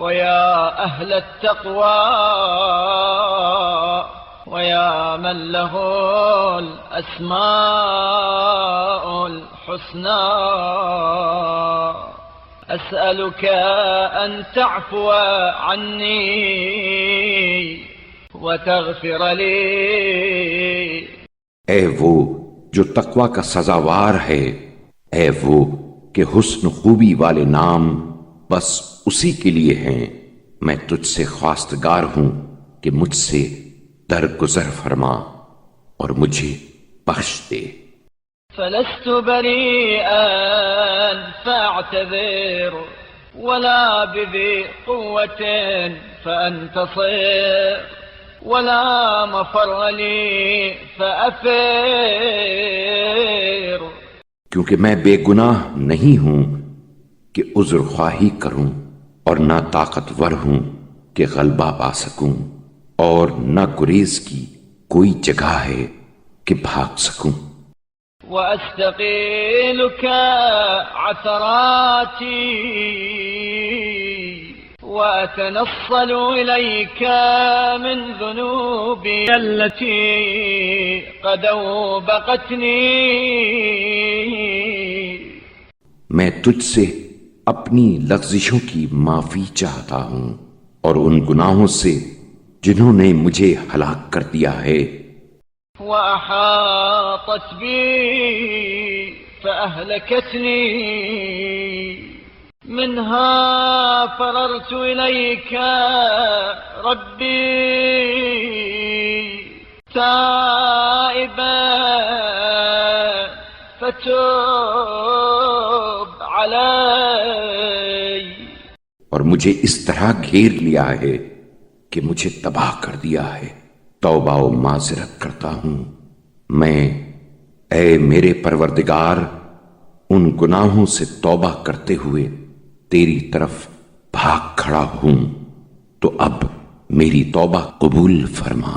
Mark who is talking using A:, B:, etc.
A: ويا أهل التقوى ويا من له الأسماء الحسنى أسألك أن تعفو عني وتغفر لي.
B: اے وہ جو تقوی کا سزاوار ہے، اے وہ کہ حسن خوبی والے نام بس اسی کے لیے ہیں، میں تجھ سے خواستگار ہوں کہ مجھ سے درگزر فرما اور مجھے بخش دے.
A: فلست بريئا فاعتذر ولا بذي قوة فأنتصر ولا مفر لي فأفر.
B: کیونکہ میں بے گناہ نہیں ہوں کہ عذر خواہی کروں، اور نہ طاقتور ہوں کہ غلبہ پا سکوں، اور نہ گریز کی کوئی جگہ ہے کہ بھاگ سکوں.
A: وأستقيلك عثراتي وأتنصل إليك من ذنوبي التي قد أوبقتني.
B: میں تجھ سے اپنی لغزشوں کی معافی چاہتا ہوں اور ان گناہوں سے جنہوں نے مجھے ہلاک کر دیا ہے.
A: وأحاطت بي فأهلكتني منها فررت إليك ربي تائبا فتوب علي.
B: اور مجھے اس طرح گھیر لیا ہے کہ مجھے تباہ کر دیا ہے، توبہ و معذرت کرتا ہوں میں. اے میرے پروردگار، ان گناہوں سے توبہ کرتے ہوئے تیری طرف بھاگ کھڑا ہوں، تو اب میری توبہ قبول فرما.